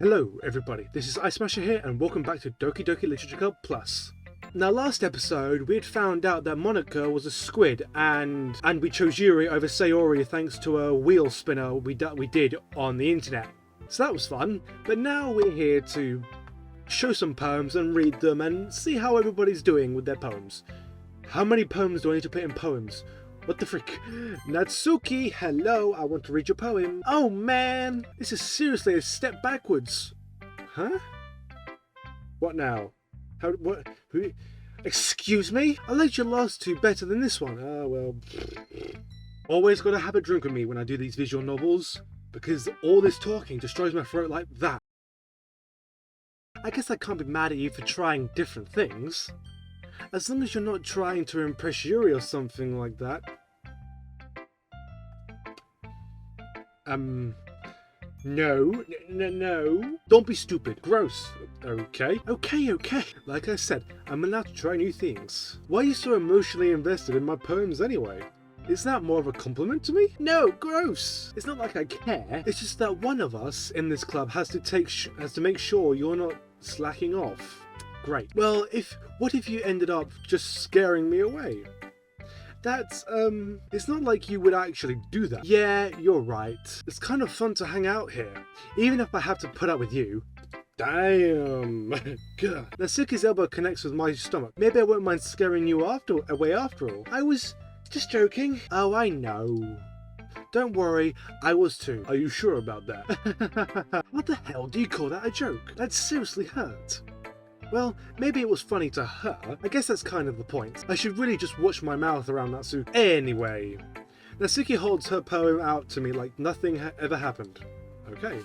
Hello everybody, this is Eyesmasher here and welcome back to Doki Doki Literature Club Plus. Now last episode we had found out that Monica was a squid and we chose Yuri over Sayori thanks to a wheel spinner we did on the internet. So that was fun, but now we're here to show some poems and read them and see how everybody's doing with their poems. How many poems do I need to put in poems? What the frick? Natsuki, hello, I want to read your poem. Oh man, this is seriously a step backwards. Huh? What now? How, what? Who? Excuse me? I liked your last two better than this one. Oh well. Always gotta have a drink with me when I do these visual novels, because all this talking just dries my throat like that. I guess I can't be mad at you for trying different things. As long as you're not trying to impress Yuri or something like that. No. Don't be stupid. Gross. Okay. Like I said, I'm allowed to try new things. Why are you so emotionally invested in my poems anyway? Is that more of a compliment to me? No, gross. It's not like I care. It's just that one of us in this club has to make sure you're not slacking off. Great. Well, what if you ended up just scaring me away? That's, it's not like you would actually do that. Yeah, you're right. It's kind of fun to hang out here, even if I have to put up with you. Damn. God. Natsuki's elbow connects with my stomach. Maybe I won't mind scaring you away after all. I was just joking. Oh, I know. Don't worry, I was too. Are you sure about that? What the hell do you call that a joke? That seriously hurt. Well, maybe it was funny to her. I guess that's kind of the point. I should really just watch my mouth around Natsuki. Anyway, Natsuki holds her poem out to me like nothing ever happened. Okay.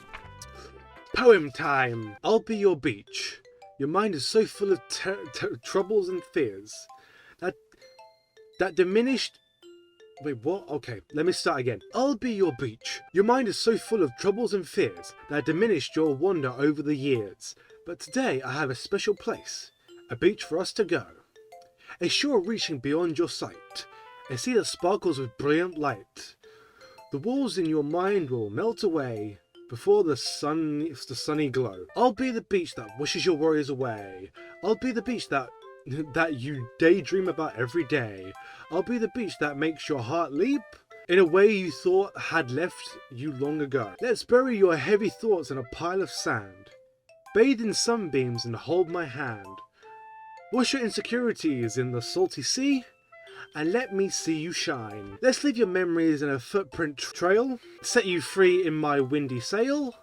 Poem time! I'll be your beach. Your mind is so full of troubles and fears. That diminished... Wait, what? Okay, let me start again. I'll be your beach. Your mind is so full of troubles and fears that diminished your wonder over the years. But today I have a special place, a beach for us to go. A shore reaching beyond your sight, a sea that sparkles with brilliant light. The walls in your mind will melt away before the sunny glow. I'll be the beach that wishes your worries away. I'll be the beach that you daydream about every day. I'll be the beach that makes your heart leap in a way you thought had left you long ago. Let's bury your heavy thoughts in a pile of sand. Bathe in sunbeams and hold my hand. Wash your insecurities in the salty sea, and let me see you shine. Let's leave your memories in a footprint trail, set you free in my windy sail,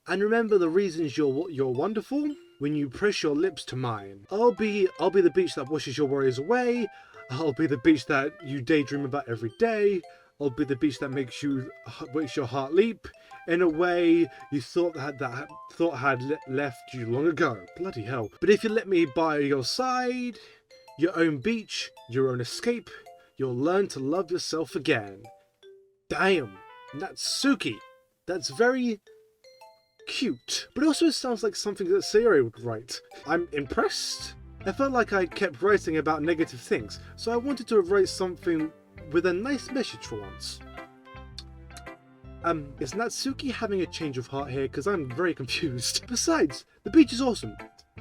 and remember the reasons you're wonderful when you press your lips to mine. I'll be the beach that washes your worries away. I'll be the beach that you daydream about every day. I'll be the beach that makes your heart leap in a way you thought had left you long ago. Bloody hell. But if you let me by your side, your own beach, your own escape, you'll learn to love yourself again. Damn, Natsuki. That's very cute. But also it sounds like something that Sayori would write. I'm impressed. I felt like I kept writing about negative things, so I wanted to write something with a nice message for once. Is Natsuki having a change of heart here? Because I'm very confused. Besides, the beach is awesome.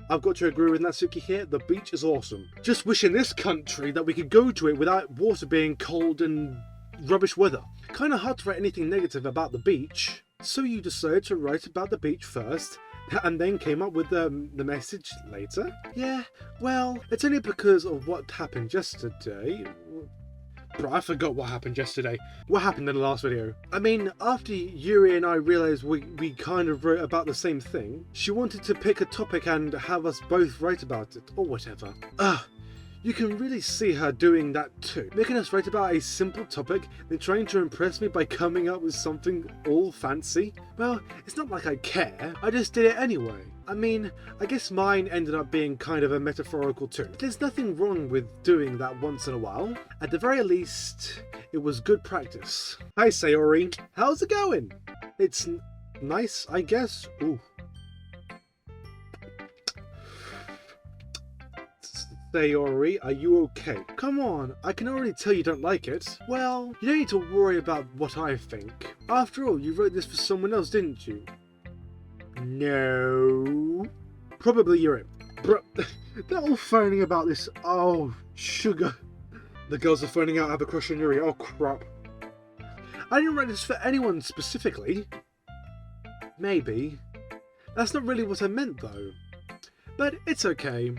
I've got to agree with Natsuki here, the beach is awesome. Just wish in this country that we could go to it without water being cold and rubbish weather. Kinda hard to write anything negative about the beach. So you decided to write about the beach first, and then came up with the message later? Yeah, well, it's only because of what happened yesterday. Bro, I forgot what happened yesterday. What happened in the last video? I mean, after Yuri and I realised we kind of wrote about the same thing, she wanted to pick a topic and have us both write about it, or whatever. You can really see her doing that too. Making us write about a simple topic, then trying to impress me by coming up with something all fancy. Well, it's not like I care, I just did it anyway. I mean, I guess mine ended up being kind of a metaphorical too. There's nothing wrong with doing that once in a while. At the very least, it was good practice. Hi Sayori, how's it going? It's nice, I guess. Ooh. Sayori, are you okay? Come on, I can already tell you don't like it. Well, you don't need to worry about what I think. After all, you wrote this for someone else, didn't you? No. Probably Yuri. Bro, they're all phoning about this. Oh, sugar. The girls are phoning out I have a crush on Yuri. Oh, crap. I didn't write this for anyone specifically. Maybe. That's not really what I meant, though. But it's okay.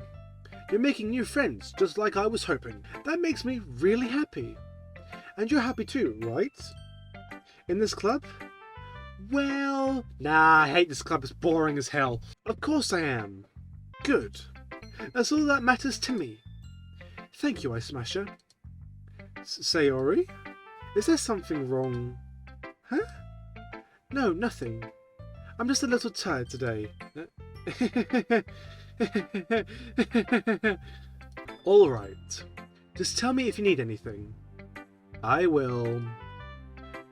You're making new friends, just like I was hoping. That makes me really happy. And you're happy too, right? In this club? Well, nah, I hate this club. It's boring as hell. Of course I am. Good. That's all that matters to me. Thank you, Eyesmasher. Sayori? Is there something wrong? Huh? No, nothing. I'm just a little tired today. Alright. Just tell me if you need anything. I will.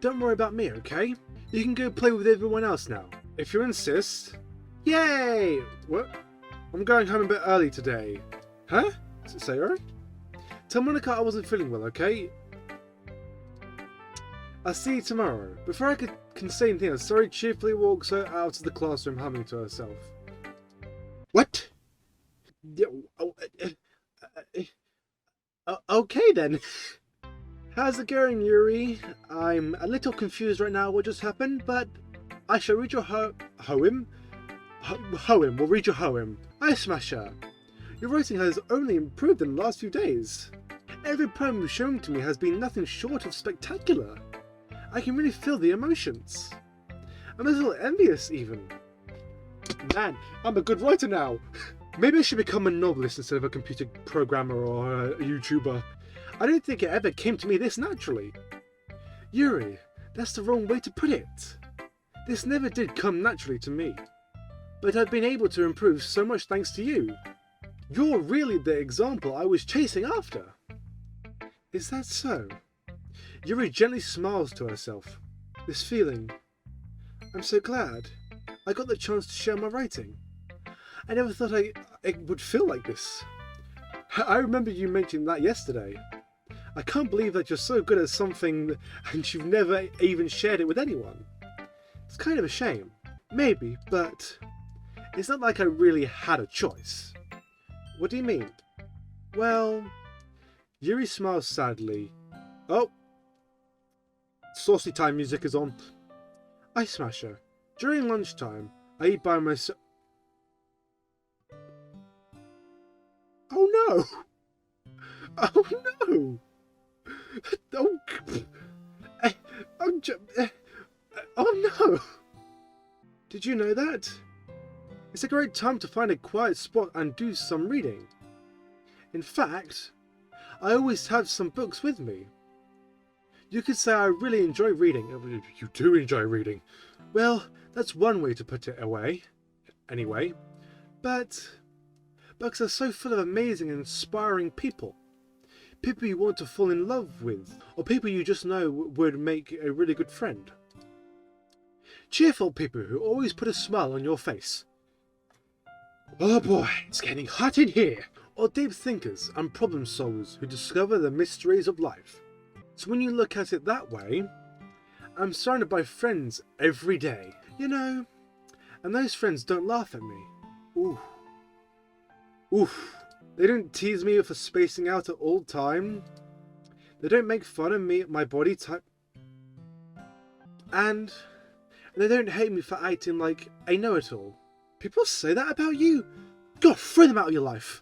Don't worry about me, okay? You can go play with everyone else now. If you insist. Yay! What? I'm going home a bit early today. Huh? Sayori? Tell Monica I wasn't feeling well, okay? I'll see you tomorrow. Before I can say anything else, Sayori cheerfully walks her out of the classroom humming to herself. What? Okay then. How's it going, Yuri? I'm a little confused right now what just happened, but I shall read your poem. We'll read your poem. Eyesmasher. Your writing has only improved in the last few days. Every poem you've shown to me has been nothing short of spectacular. I can really feel the emotions. I'm a little envious even. Man, I'm a good writer now. Maybe I should become a novelist instead of a computer programmer or a YouTuber. I don't think it ever came to me this naturally. Yuri, that's the wrong way to put it. This never did come naturally to me. But I've been able to improve so much thanks to you. You're really the example I was chasing after. Is that so? Yuri gently smiles to herself. This feeling. I'm so glad I got the chance to share my writing. I never thought it would feel like this. I remember you mentioning that yesterday. I can't believe that you're so good at something and you've never even shared it with anyone. It's kind of a shame. Maybe, but it's not like I really had a choice. What do you mean? Well, Yuri smiles sadly. Oh! Saucy time music is on. Eyesmasher. During lunchtime, I eat by myself. Oh no! Oh no! Oh no! Did you know that? It's a great time to find a quiet spot and do some reading. In fact, I always have some books with me. You could say I really enjoy reading. You do enjoy reading. Well, that's one way to put it away. Anyway, but books are so full of amazing and inspiring people. People you want to fall in love with, or people you just know would make a really good friend. Cheerful people who always put a smile on your face. Oh boy, it's getting hot in here. Or deep thinkers and problem solvers who discover the mysteries of life. So when you look at it that way, I'm surrounded by friends every day, you know, and those friends don't laugh at me. Oof. Oof. They don't tease me for spacing out at all time. They don't make fun of me, my body type. And they don't hate me for acting like a know-it-all. People say that about you? God, throw them out of your life.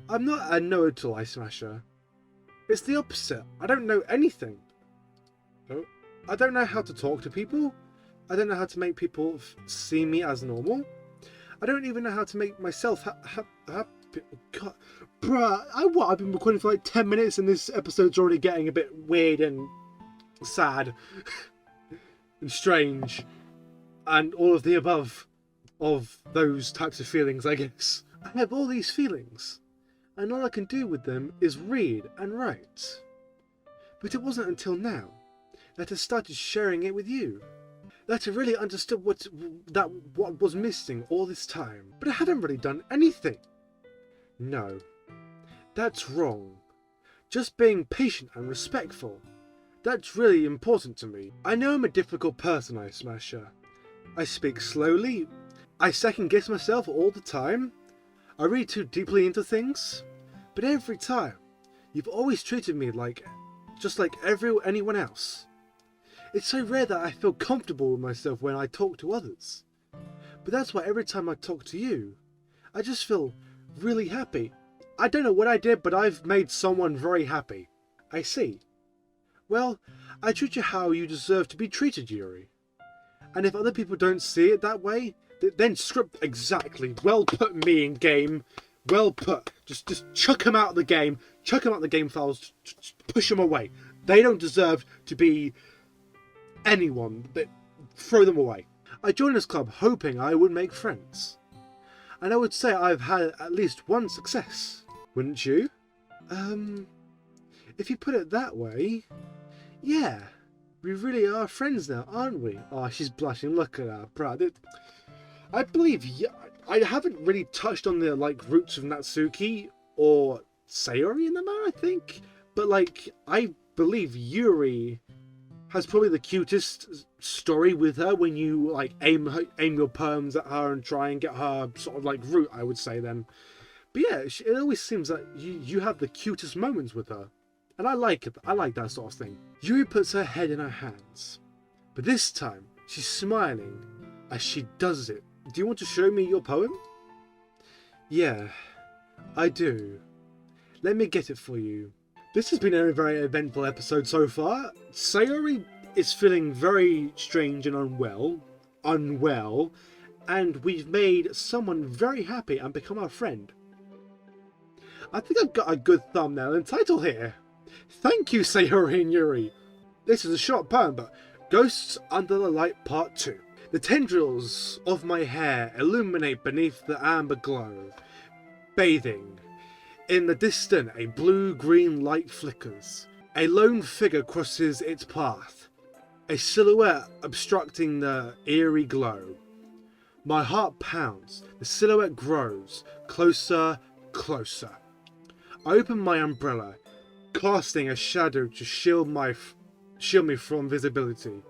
I'm not a know-it-all, Eyesmasher. It's the opposite. I don't know anything. Oh, I don't know how to talk to people. I don't know how to make people see me as normal. I don't even know how to make myself happy. God, bruh, I've been recording for like 10 minutes and this episode's already getting a bit weird and sad and strange and all of the above of those types of feelings, I guess. I have all these feelings and all I can do with them is read and write. But it wasn't until now that I started sharing it with you that I really understood what was missing all this time. But I haven't really done anything. No, that's wrong. Just being patient and respectful. That's really important to me. I know I'm a difficult person, Eyesmasher. I speak slowly, I second guess myself all the time. I read too deeply into things. But every time, you've always treated me just like anyone else. It's so rare that I feel comfortable with myself when I talk to others. But that's why every time I talk to you, I just feel really happy. I don't know what I did, but I've made someone very happy. I see. Well, I treat you how you deserve to be treated, Yuri. And if other people don't see it that way, then script exactly. Well put, me in game. Well put. Just chuck them out of the game. Chuck them out of the game files. Just push them away. They don't deserve to be anyone. Throw them away. I joined this club hoping I would make friends. And I would say I've had at least one success. Wouldn't you? If you put it that way, yeah. We really are friends now, aren't we? Oh, she's blushing. Look at her, proud. I believe, I haven't really touched on the roots of Natsuki or Sayori in the matter, I think. But I believe Yuri has probably the cutest story with her when you aim your poems at her and try and get her sort of root, I would say then. But yeah, it always seems that you have the cutest moments with her. And I like it. I like that sort of thing. Yuri puts her head in her hands. But this time, she's smiling as she does it. Do you want to show me your poem? Yeah, I do. Let me get it for you. This has been a very eventful episode so far. Sayori is feeling very strange and unwell, and we've made someone very happy and become our friend. I think I've got a good thumbnail and title here. Thank you, Sayori and Yuri. This is a short poem, but Ghosts Under the Light Part 2. The tendrils of my hair illuminate beneath the amber glow. Bathing. In the distance, a blue-green light flickers. A lone figure crosses its path. A silhouette obstructing the eerie glow. My heart pounds. The silhouette grows. Closer, closer. I open my umbrella, casting a shadow to shield me from visibility.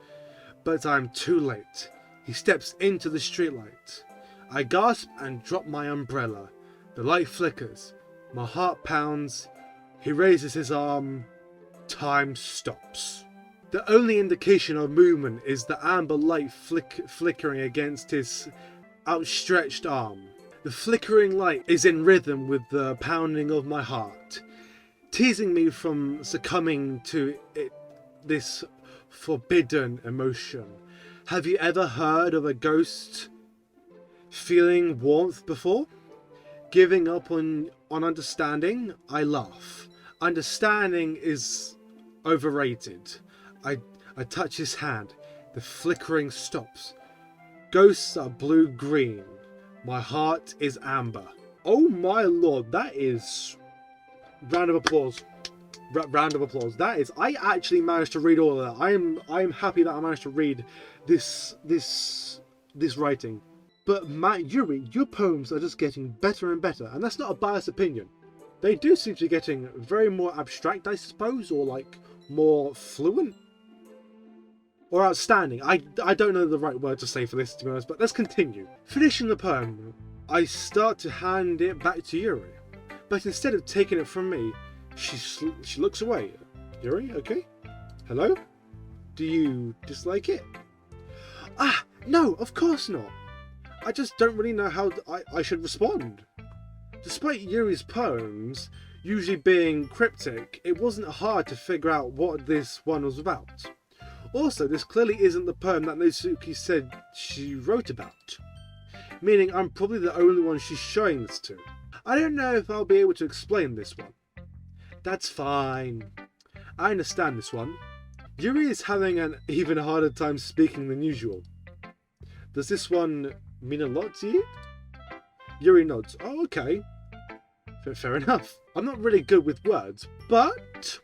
But I'm too late. He steps into the streetlight. I gasp and drop my umbrella. The light flickers. My heart pounds. He raises his arm. Time stops. The only indication of movement is the amber light flickering against his outstretched arm. The flickering light is in rhythm with the pounding of my heart, teasing me from succumbing to this forbidden emotion. Have you ever heard of a ghost feeling warmth before? Giving up on understanding? I laugh. Understanding is overrated. I touch his hand. The flickering stops. Ghosts are blue-green. My heart is amber. Oh my lord, that is... Round of applause. Round of applause. That is... I actually managed to read all of that. I am happy that I managed to read this writing. But Matt, Yuri, your poems are just getting better and better, and that's not a biased opinion. They do seem to be getting very more abstract, I suppose, or more fluent. Or outstanding. I don't know the right word to say for this, to be honest, but let's continue. Finishing the poem, I start to hand it back to Yuri. But instead of taking it from me, she looks away. Yuri, okay? Hello? Do you dislike it? Ah, no, of course not. I just don't really know how I should respond. Despite Yuri's poems usually being cryptic, it wasn't hard to figure out what this one was about. Also, this clearly isn't the poem that Natsuki said she wrote about, meaning I'm probably the only one she's showing this to. I don't know if I'll be able to explain this one. That's fine. I understand this one. Yuri is having an even harder time speaking than usual. Does this one mean a lot to you? Yuri nods. Oh, okay. Fair enough. I'm not really good with words, but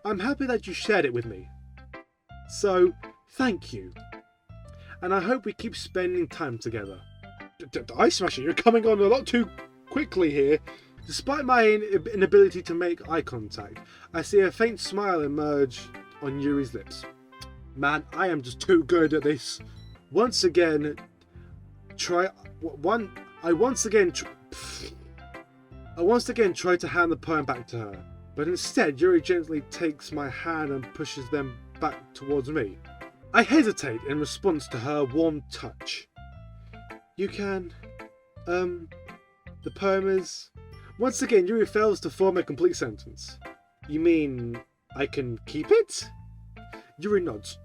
I'm happy that you shared it with me. So, thank you. And I hope we keep spending time together. Eyesmasher, you're coming on a lot too quickly here. Despite my inability to make eye contact, I see a faint smile emerge on Yuri's lips. Man, I am just too good at this. Once again, once again tried to hand the poem back to her, but instead Yuri gently takes my hand and pushes them back towards me. I hesitate in response to her warm touch. You can... the poem is... Once again, Yuri fails to form a complete sentence. You mean I can keep it? Yuri nods.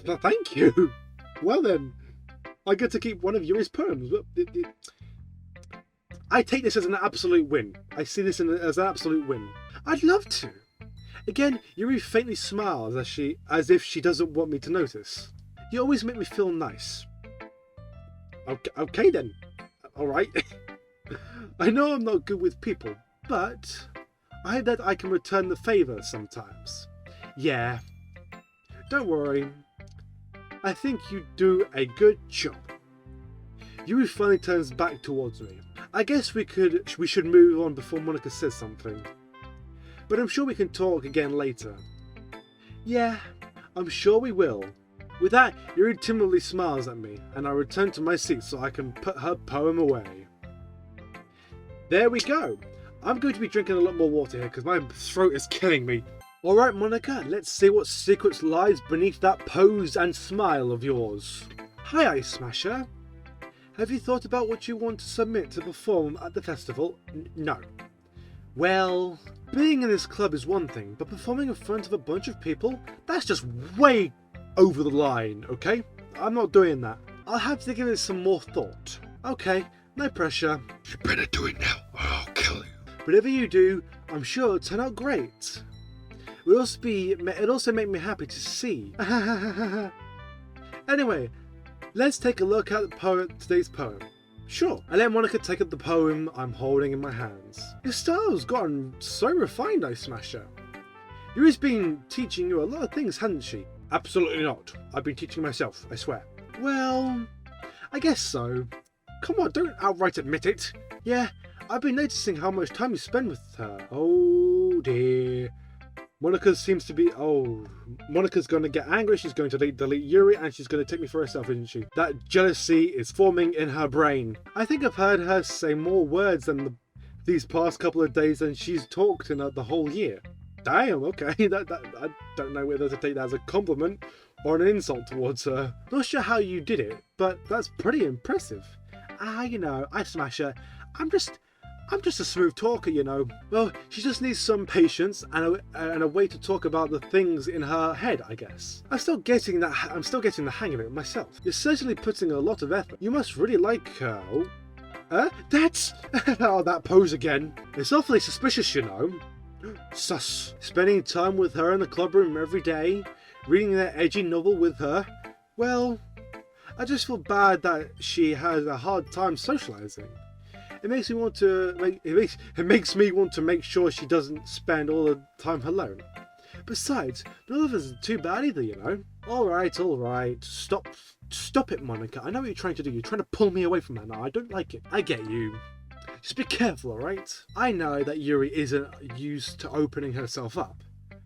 Thank you. Well then, I get to keep one of Yuri's poems. I take this as an absolute win. I see this as an absolute win. I'd love to. Again, Yuri faintly smiles as if she doesn't want me to notice. You always make me feel nice. Okay then. Alright. I know I'm not good with people, but I hope that I can return the favour sometimes. Yeah. Don't worry. I think you do a good job. Yuri finally turns back towards me. I guess we should move on before Monika says something. But I'm sure we can talk again later. Yeah, I'm sure we will. With that, Yuri timidly smiles at me, and I return to my seat so I can put her poem away. There we go. I'm going to be drinking a lot more water here because my throat is killing me. Alright Monika, let's see what secrets lies beneath that pose and smile of yours. Hi Eyesmasher. Have you thought about what you want to submit to perform at the festival? No. Well, being in this club is one thing, but performing in front of a bunch of people, that's just way over the line, okay? I'm not doing that. I'll have to give it some more thought. Okay, no pressure. You better do it now or I'll kill you. Whatever you do, I'm sure it'll turn out great. It'd also make me happy to see. Anyway, let's take a look at today's poem. Sure. I let Monika take up the poem I'm holding in my hands. Your style's gotten so refined, Eyesmasher. Yuri's been teaching you a lot of things, hasn't she? Absolutely not. I've been teaching myself, I swear. Well, I guess so. Come on, don't outright admit it. Yeah, I've been noticing how much time you spend with her. Oh dear. Monika's going to get angry, she's going to delete Yuri, and she's going to take me for herself, isn't she? That jealousy is forming in her brain. I think I've heard her say more words these past couple of days than she's talked in the whole year. Damn, okay, I don't know whether to take that as a compliment or an insult towards her. Not sure how you did it, but that's pretty impressive. You know, Eyesmasher, I'm just a smooth talker, you know. Well, she just needs some patience and a way to talk about the things in her head, I guess. I'm still getting the hang of it myself. You're certainly putting a lot of effort. You must really like her. That's... oh, that pose again. It's awfully suspicious, you know. Sus. Spending time with her in the clubroom every day, reading that edgy novel with her. Well, I just feel bad that she has a hard time socializing. It makes me want to make sure she doesn't spend all the time alone. Besides, none of us is too bad either, you know. Alright. Stop it, Monika. I know what you're trying to do. You're trying to pull me away from her now. I don't like it. I get you. Just be careful, alright? I know that Yuri isn't used to opening herself up.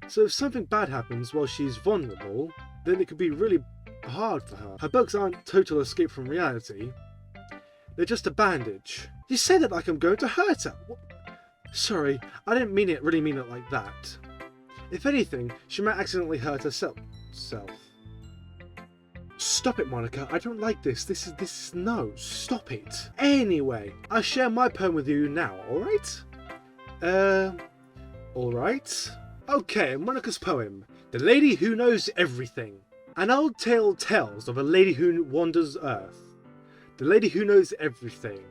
So if something bad happens while she's vulnerable, then it could be really hard for her. Her bugs aren't total escape from reality. They're just a bandage. You say that like I'm going to hurt her. What? Sorry, I didn't really mean it like that. If anything, she might accidentally hurt herself. Stop it, Monika. I don't like this. No, stop it. Anyway, I'll share my poem with you now, alright? Alright? Okay, Monika's poem. The Lady Who Knows Everything. An old tale tells of a lady who wanders earth. The lady who knows everything.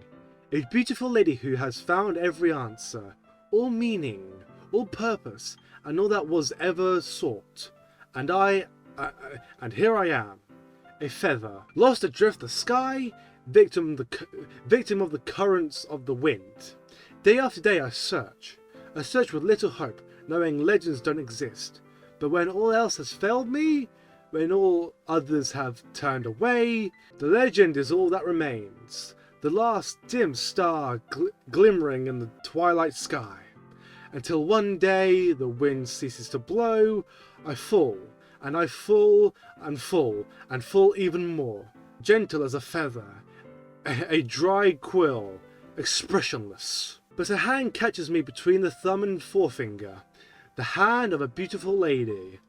A beautiful lady who has found every answer, all meaning, all purpose, and all that was ever sought. And here I am, a feather, lost adrift the sky, victim of the currents of the wind. Day after day I search with little hope, knowing legends don't exist. But when all else has failed me, when all others have turned away, the legend is all that remains. The last dim star glimmering in the twilight sky. Until one day the wind ceases to blow, I fall, and I fall and fall and fall even more, gentle as a feather, a dry quill, expressionless. But a hand catches me between the thumb and forefinger, the hand of a beautiful lady.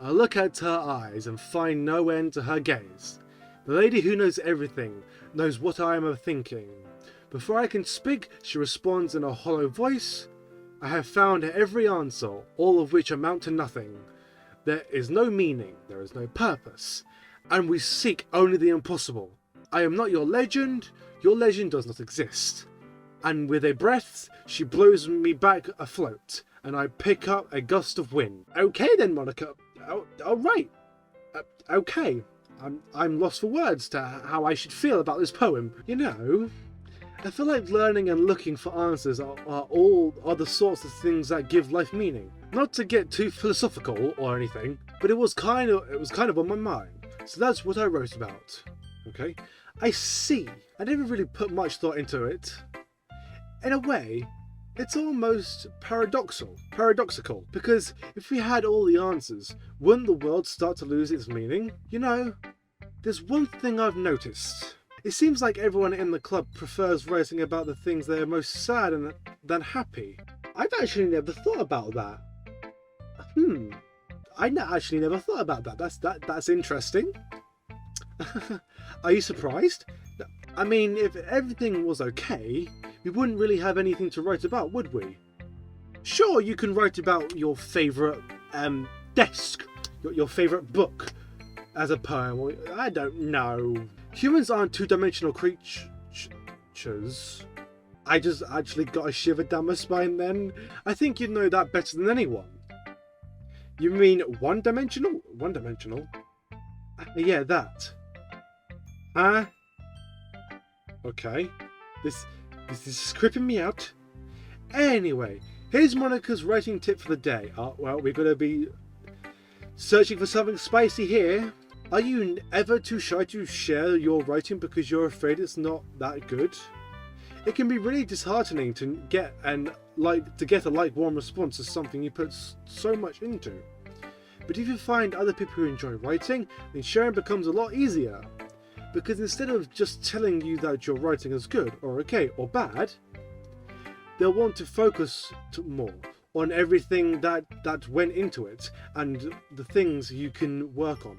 I look at her eyes and find no end to her gaze. The lady who knows everything, knows what I am a-thinking. Before I can speak, she responds in a hollow voice. I have found every answer, all of which amount to nothing. There is no meaning, there is no purpose, and we seek only the impossible. I am not your legend does not exist. And with a breath, she blows me back afloat, and I pick up a gust of wind. Okay then, Monica. Alright. Okay. I'm lost for words to how I should feel about this poem. You know, I feel like learning and looking for answers are the sorts of things that give life meaning. Not to get too philosophical or anything, but it was kind of on my mind. So that's what I wrote about. Okay? I see. I never really put much thought into it. In a way, it's almost paradoxical, because if we had all the answers, wouldn't the world start to lose its meaning? You know, there's one thing I've noticed. It seems like everyone in the club prefers writing about the things they're most sad than happy. I've actually never thought about that. Actually never thought about that. That's interesting. Are you surprised? I mean, if everything was okay, we wouldn't really have anything to write about, would we? Sure, you can write about your favourite desk, your favourite book as a poem, or I don't know. Humans aren't two-dimensional creatures. I just actually got a shiver down my spine then. I think you'd know that better than anyone. You mean one-dimensional? One-dimensional? Yeah, that. Okay. This is creeping me out. Anyway, here's Monica's writing tip for the day. Well, we're going to be searching for something spicy here. Are you ever too shy to share your writing because you're afraid it's not that good? It can be really disheartening to get a warm response to something you put so much into. But if you find other people who enjoy writing, then sharing becomes a lot easier. Because instead of just telling you that your writing is good, or okay, or bad, they'll want to focus more on everything that went into it, and the things you can work on.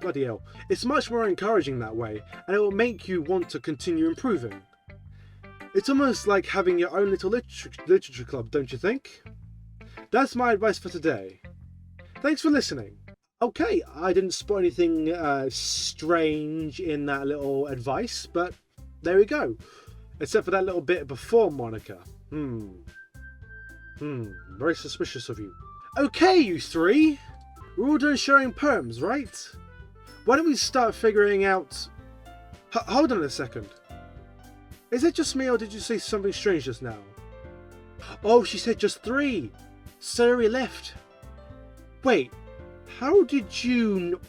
Bloody hell. It's much more encouraging that way, and it will make you want to continue improving. It's almost like having your own little literature club, don't you think? That's my advice for today. Thanks for listening. Okay, I didn't spot anything strange in that little advice, but there we go. Except for that little bit before Monica. Very suspicious of you. Okay, you three. We're all done sharing poems, right? Why don't we start figuring out... Hold on a second. Is it just me, or did you say something strange just now? Oh, she said just 3. Sayori left. Wait. How did you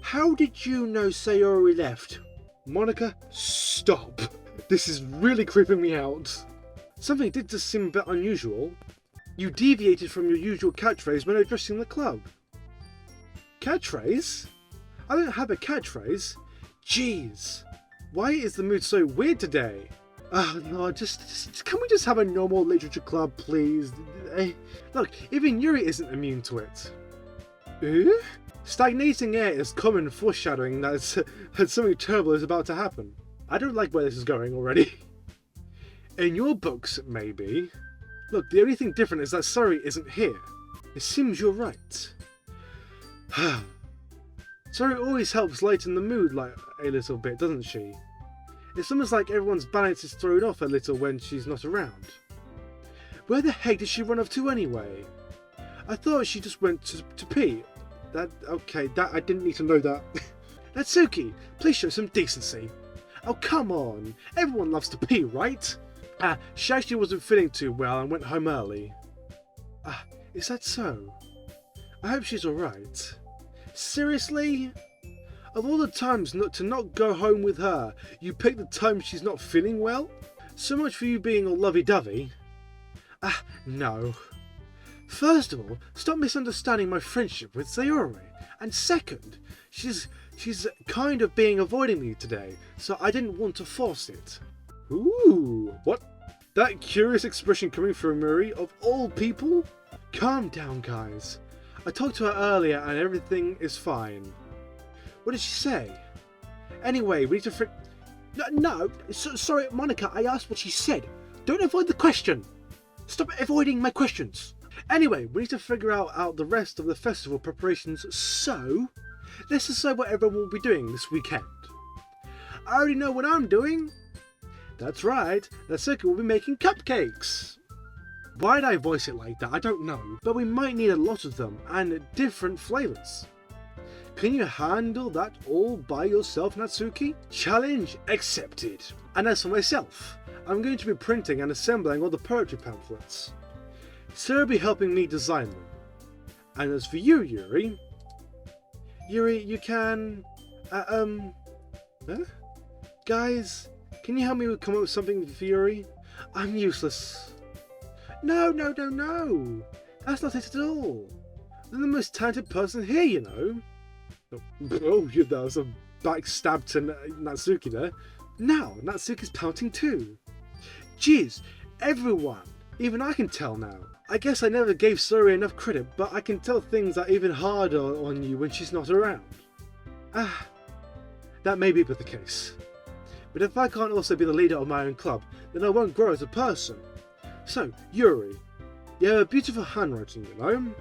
know Sayori left? Monica, stop. This is really creeping me out. Something did just seem a bit unusual. You deviated from your usual catchphrase when addressing the club. Catchphrase? I don't have a catchphrase. Jeez. Why is the mood so weird today? Oh no, just can we just have a normal literature club, please? Look, even Yuri isn't immune to it. Stagnating air is common foreshadowing that something terrible is about to happen. I don't like where this is going already. In your books, maybe. Look, the only thing different is that Sayori isn't here. It seems you're right. Sayori always helps lighten the mood like a little bit, doesn't she? It's almost like everyone's balance is thrown off a little when she's not around. Where the heck did she run off to anyway? I thought she just went to pee. I didn't need to know that. Natsuki, please show some decency. Oh, come on. Everyone loves to pee, right? She actually wasn't feeling too well and went home early. Is that so? I hope she's alright. Seriously? Of all the times to not go home with her, you pick the time she's not feeling well? So much for you being all lovey-dovey. No. First of all, stop misunderstanding my friendship with Sayori. And second, she's kind of being avoiding me today, so I didn't want to force it. Ooh, what? That curious expression coming from Yuri, of all people? Calm down, guys. I talked to her earlier and everything is fine. What did she say? Anyway, we need to sorry, Monica, I asked what she said. Don't avoid the question. Stop avoiding my questions. Anyway, we need to figure out the rest of the festival preparations, so let's decide what everyone will be doing this weekend. I already know what I'm doing. That's right, Natsuki will be making cupcakes. Why'd I voice it like that? I don't know, but we might need a lot of them and different flavours. Can you handle that all by yourself, Natsuki? Challenge accepted. And as for myself, I'm going to be printing and assembling all the poetry pamphlets. Sarah will be helping me design them. And as for you, Yuri, you can... Guys, can you help me come up with something for Yuri? I'm useless. No. That's not it at all. I'm the most talented person here, you know. Oh, that was a backstab to Natsuki there. Now, Natsuki's pouting too. Jeez, everyone. Even I can tell now. I guess I never gave Suri enough credit, but I can tell things are even harder on you when she's not around. That may be the case. But if I can't also be the leader of my own club, then I won't grow as a person. So, Yuri, you have a beautiful handwriting, you know?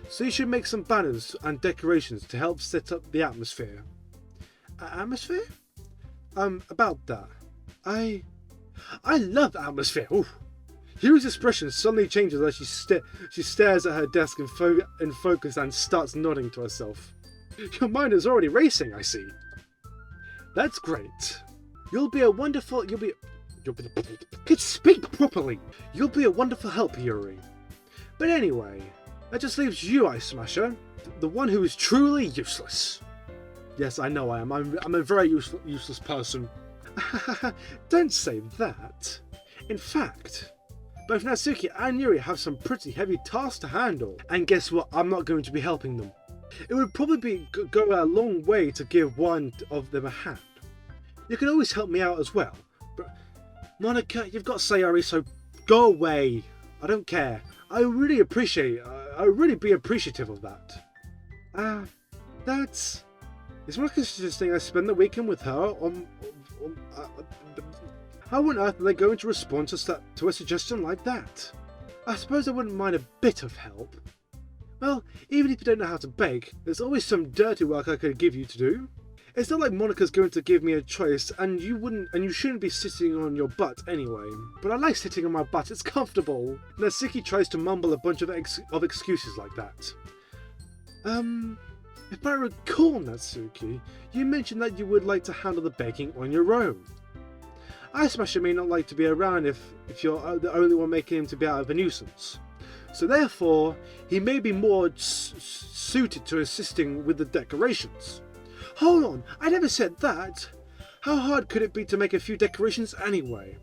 So you should make some banners and decorations to help set up the atmosphere. Atmosphere? About that. I love atmosphere. Ooh. Yuri's expression suddenly changes as she stares at her desk in focus and starts nodding to herself. Your mind is already racing, I see. That's great. Speak properly. You'll be a wonderful help, Yuri. But anyway, that just leaves you, Eyesmasher, the one who is truly useless. Yes, I know I am. I'm a very useless person. Don't say that. In fact, both Natsuki and Yuri have some pretty heavy tasks to handle. And guess what? I'm not going to be helping them. It would probably go a long way to give one of them a hand. You can always help me out as well. But Monica, you've got Sayori, so go away. I don't care. I'd really be appreciative of that. Is Monica suggesting I spend the weekend with her how on earth are they going to respond to a suggestion like that? I suppose I wouldn't mind a bit of help. Well, even if you don't know how to bake, there's always some dirty work I could give you to do. It's not like Monica's going to give me a choice, and you shouldn't be sitting on your butt anyway. But I like sitting on my butt, it's comfortable. Natsuki tries to mumble a bunch of excuses like that. If I recall, Natsuki, you mentioned that you would like to handle the baking on your own. Eyesmasher may not like to be around if you're the only one making him to be out of a nuisance. So therefore, he may be more suited to assisting with the decorations. Hold on, I never said that. How hard could it be to make a few decorations anyway?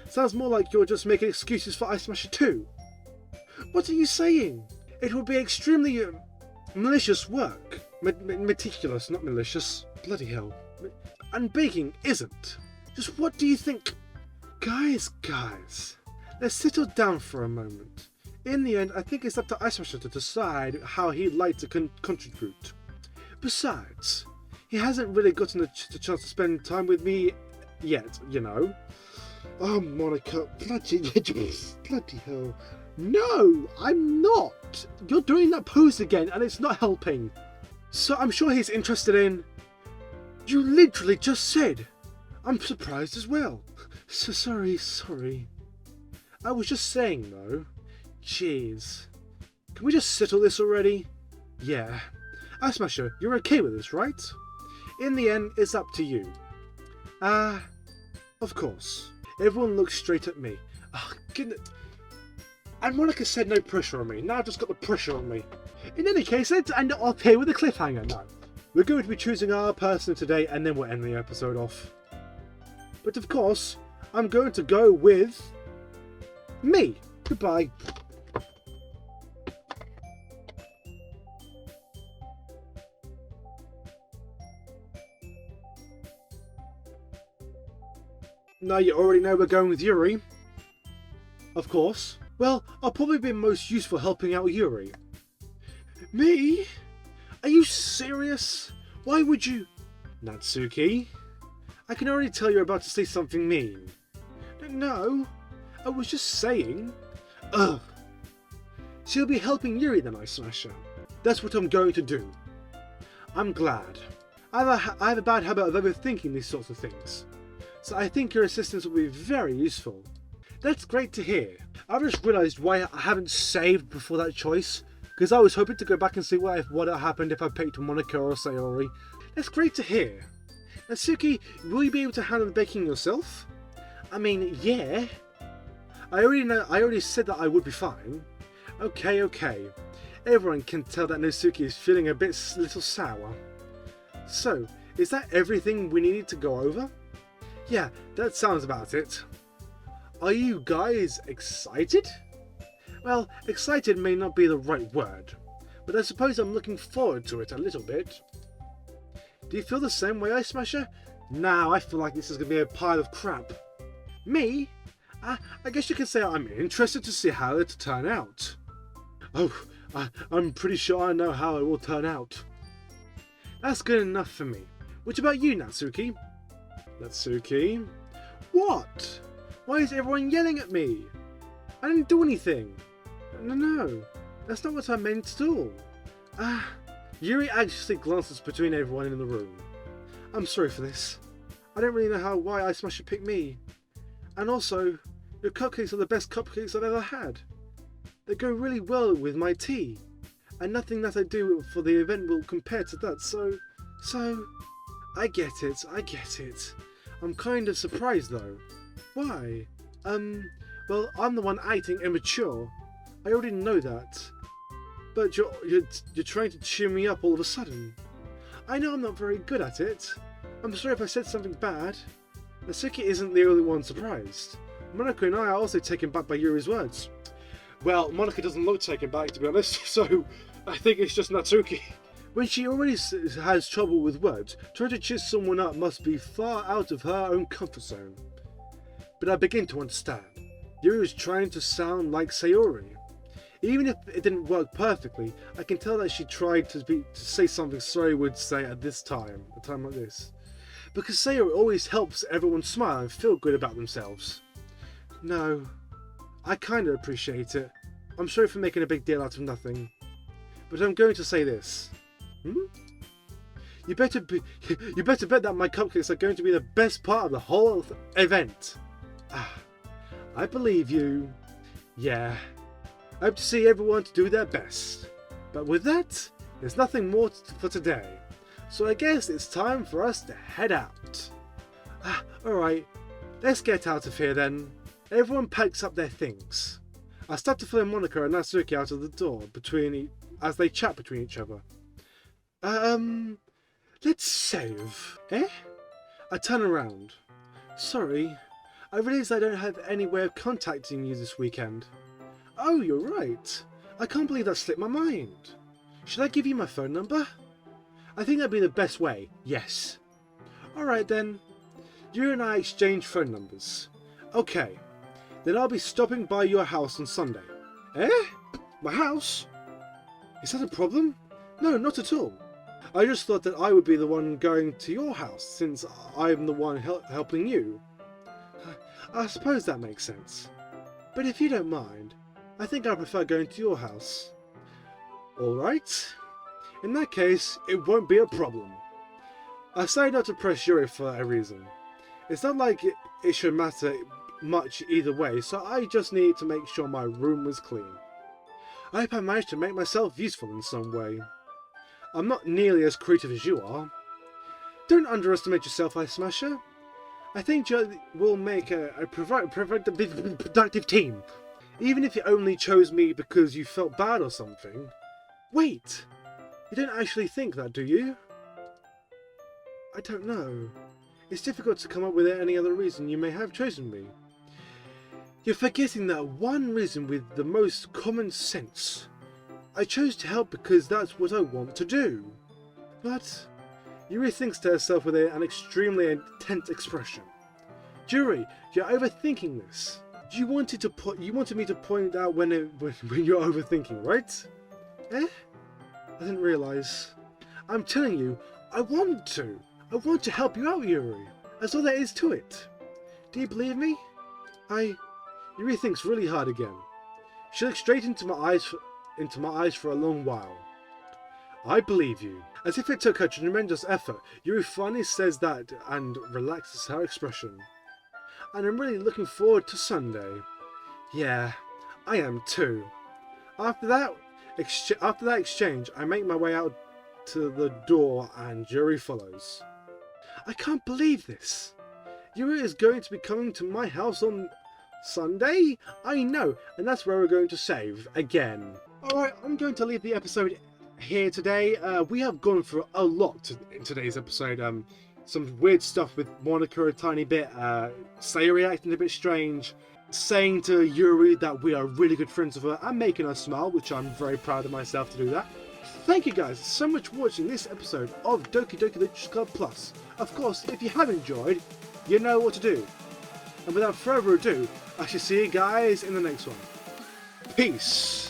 Sounds more like you're just making excuses for Eyesmasher too. What are you saying? It would be extremely malicious work. Meticulous, not malicious. Bloody hell. And baking isn't. Just what do you think? Guys, let's settle down for a moment. In the end, I think it's up to Eyesmasher to decide how he'd like to contribute. Besides, he hasn't really gotten the chance to spend time with me yet, you know. Oh, Monica, bloody hell. No, I'm not. You're doing that pose again and it's not helping. So I'm sure he's interested in... You literally just said. I'm surprised as well. So sorry. I was just saying though. Jeez. Can we just settle this already? Yeah. Eyesmasher, you're okay with this, right? In the end, it's up to you. Of course. Everyone looks straight at me. Oh, goodness. And Monica said no pressure on me. Now I've just got the pressure on me. In any case, let's end it off here with a cliffhanger. No. We're going to be choosing our person today and then we'll end the episode off. But of course, I'm going to go with... me. Goodbye. Now you already know we're going with Yuri. Of course. Well, I'll probably be most useful helping out Yuri. Me? Are you serious? Why would you... Natsuki? I can already tell you're about to say something mean. No, I was just saying. Ugh. She'll be helping Yuri then, Eyesmasher. That's what I'm going to do. I'm glad. I have a bad habit of overthinking these sorts of things. So I think your assistance will be very useful. That's great to hear. I've just realised why I haven't saved before that choice. Because I was hoping to go back and see what happened if I picked Monica or Sayori. That's great to hear. Natsuki, will you be able to handle the baking yourself? I mean, yeah. I already said that I would be fine. Okay. Everyone can tell that Natsuki is feeling a little sour. So, is that everything we needed to go over? Yeah, that sounds about it. Are you guys excited? Well, excited may not be the right word, but I suppose I'm looking forward to it a little bit. Do you feel the same way, Eyesmasher? Now I feel like this is going to be a pile of crap. Me? I guess you could say I'm interested to see how it'll turn out. Oh, I'm pretty sure I know how it will turn out. That's good enough for me. What about you, Natsuki? Natsuki? What? Why is everyone yelling at me? I didn't do anything. No, that's not what I meant at all. Yuri anxiously glances between everyone in the room. I'm sorry for this. I don't really know why Eyesmasher picked me. And also, your cupcakes are the best cupcakes I've ever had. They go really well with my tea. And nothing that I do for the event will compare to that, so... I get it. I'm kind of surprised though. Why? Well, I'm the one acting immature. I already know that. But you're trying to cheer me up all of a sudden. I know I'm not very good at it. I'm sorry if I said something bad. Natsuki isn't the only one surprised. Monica and I are also taken back by Yuri's words. Well, Monica doesn't look taken back, to be honest, so I think it's just Natsuki. When she already has trouble with words, trying to cheer someone up must be far out of her own comfort zone. But I begin to understand. Yuri was trying to sound like Sayori. Even if it didn't work perfectly, I can tell that she tried to say something Sayori would say at a time like this. Because Sayori always helps everyone smile and feel good about themselves. No, I kinda appreciate it. I'm sorry for making a big deal out of nothing. But I'm going to say this. You better bet that my cupcakes are going to be the best part of the whole event. I believe you. Yeah. I hope to see everyone to do their best. But with that, there's nothing more for today. So I guess it's time for us to head out. Alright, let's get out of here then. Everyone packs up their things. I start to follow Monica and Natsuki out of the door as they chat between each other. Let's save. I turn around. Sorry, I realise I don't have any way of contacting you this weekend. Oh, you're right. I can't believe that slipped my mind. Should I give you my phone number? I think that'd be the best way, yes. Alright then. You and I exchange phone numbers. Okay. Then I'll be stopping by your house on Sunday. My house? Is that a problem? No, not at all. I just thought that I would be the one going to your house, since I'm the one helping you. I suppose that makes sense. But if you don't mind, I think I prefer going to your house. Alright. In that case, it won't be a problem. I say not to press Yuri for a reason. It's not like it should matter much either way, so I just need to make sure my room was clean. I hope I managed to make myself useful in some way. I'm not nearly as creative as you are. Don't underestimate yourself, Eyesmasher. I think we'll make a productive team. Even if you only chose me because you felt bad or something. Wait! You don't actually think that, do you? I don't know. It's difficult to come up with any other reason you may have chosen me. You're forgetting that one reason with the most common sense. I chose to help because that's what I want to do. But Yuri thinks to herself with an extremely intense expression. Yuri, you're overthinking this. You wanted me to point out when you're overthinking, right? Eh? I didn't realise. I'm telling you, I want to. I want to help you out, Yuri. That's all there is to it. Do you believe me? Yuri thinks really hard again. She looked straight into my eyes for a long while. I believe you. As if it took her tremendous effort, Yuri finally says that and relaxes her expression. And I'm really looking forward to Sunday. Yeah, I am too. After that exchange, I make my way out to the door and Yuri follows. I can't believe this. Yuri is going to be coming to my house on Sunday? I know, and that's where we're going to save again. Alright, I'm going to leave the episode here today. We have gone through a lot in today's episode. Some weird stuff with Monica a tiny bit, Sayori acting a bit strange, saying to Yuri that we are really good friends with her and making her smile, which I'm very proud of myself to do that. Thank you guys so much for watching this episode of Doki Doki Literature Club Plus. Of course, if you have enjoyed, you know what to do. And without further ado, I shall see you guys in the next one. Peace!